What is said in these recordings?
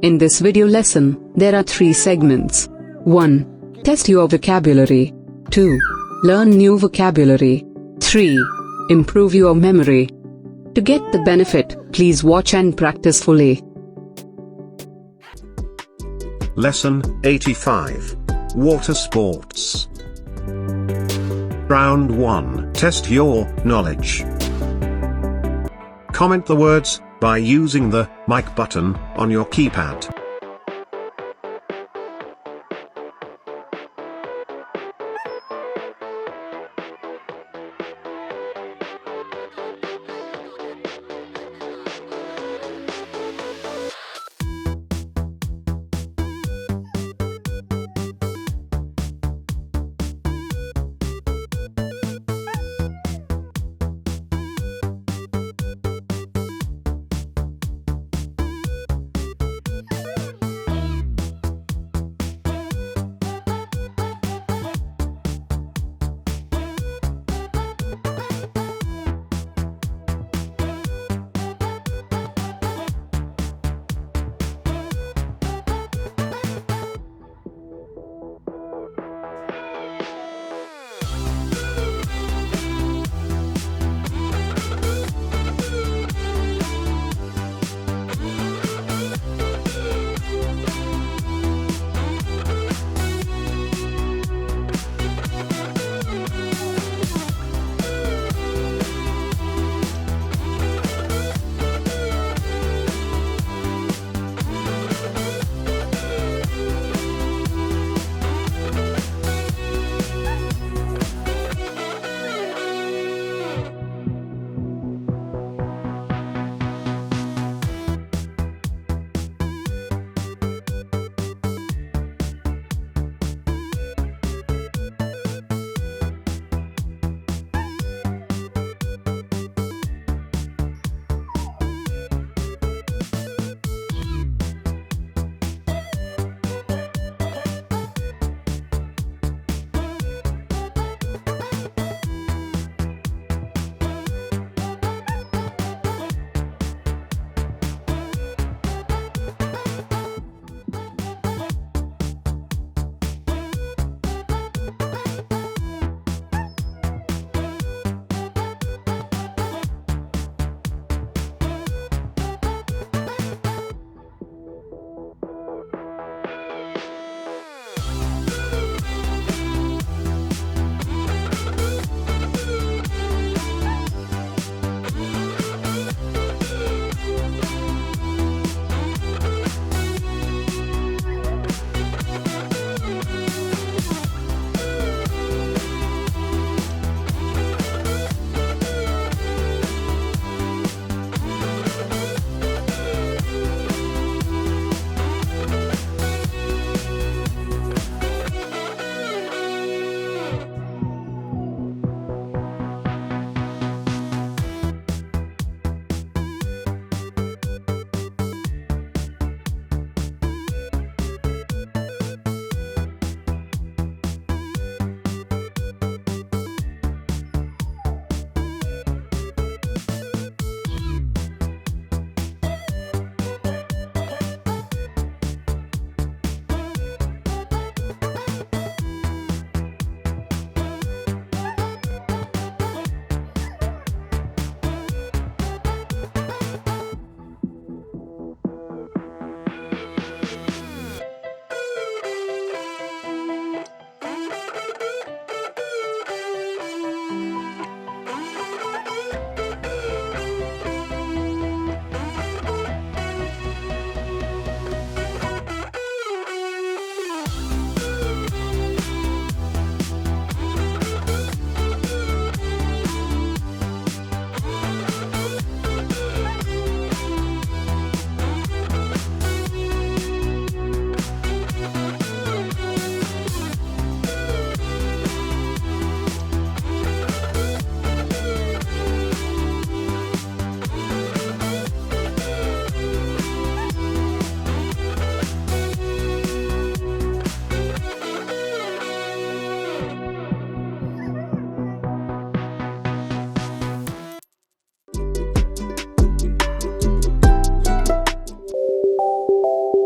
In this video lesson, there are 3 segments. 1. Test your vocabulary. 2. Learn new vocabulary. 3. Improve your memory. To get the benefit, please watch and practice fully. Lesson 85. Water sports. Round 1. Test your knowledge. Comment the words by using the mic button on your keypad.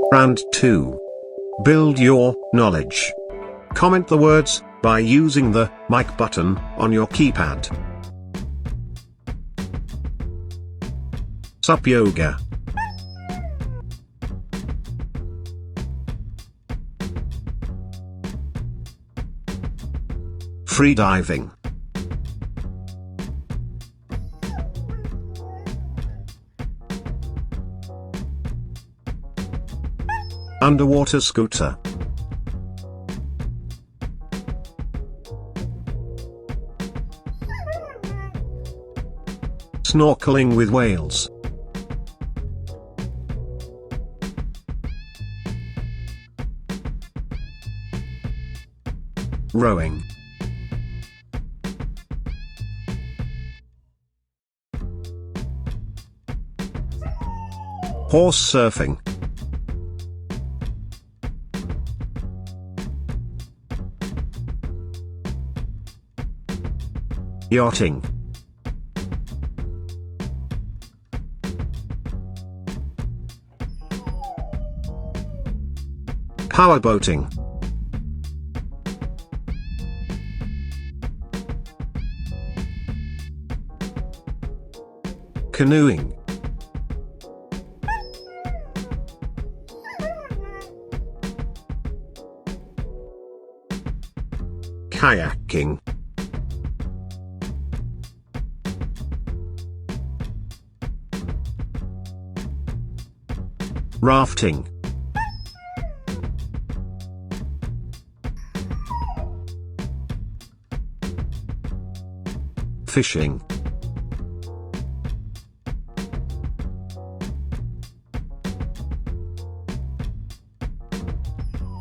Round 2. Build your knowledge. Comment the words by using the mic button on your keypad. Sup yoga. Free diving. Underwater scooter. Snorkeling with whales. Rowing. Horse surfing. Yachting. Powerboating. Canoeing. Kayaking. Rafting. Fishing.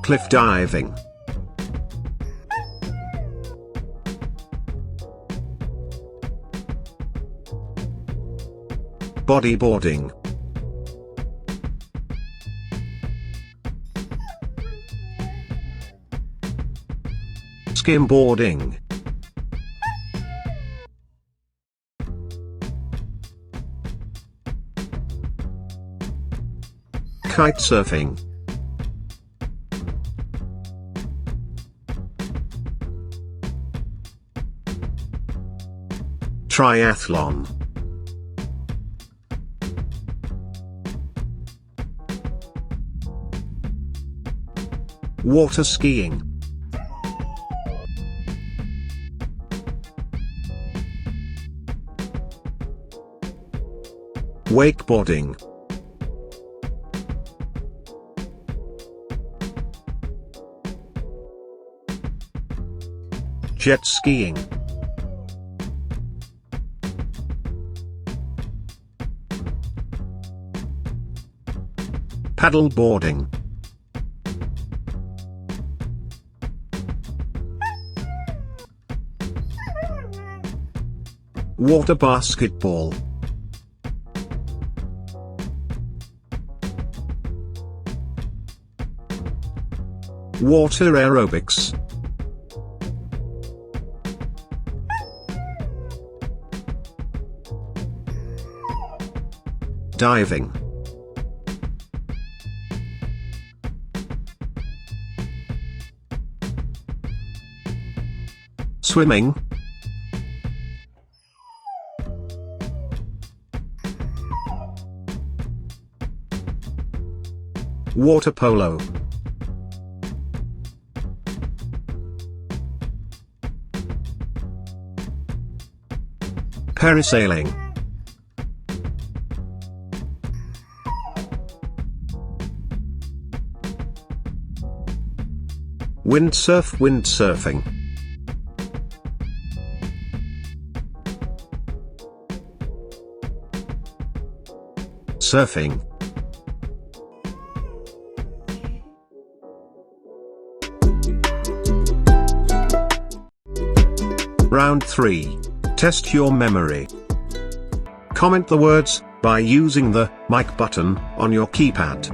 Cliff diving. Bodyboarding. Skimboarding. Kitesurfing. Triathlon. Water skiing. Wakeboarding. Jet skiing. Paddle boarding. Water basketball. Water aerobics. Diving. Swimming. Water polo. Parasailing. Windsurfing. Surfing. Round 3. Test your memory. Comment the words by using the mic button on your keypad.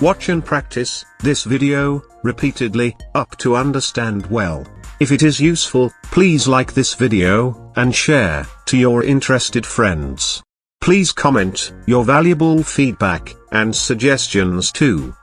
Watch and practice this video repeatedly up to understand well. If it is useful, please like this video and share to your interested friends. Please comment your valuable feedback and suggestions too.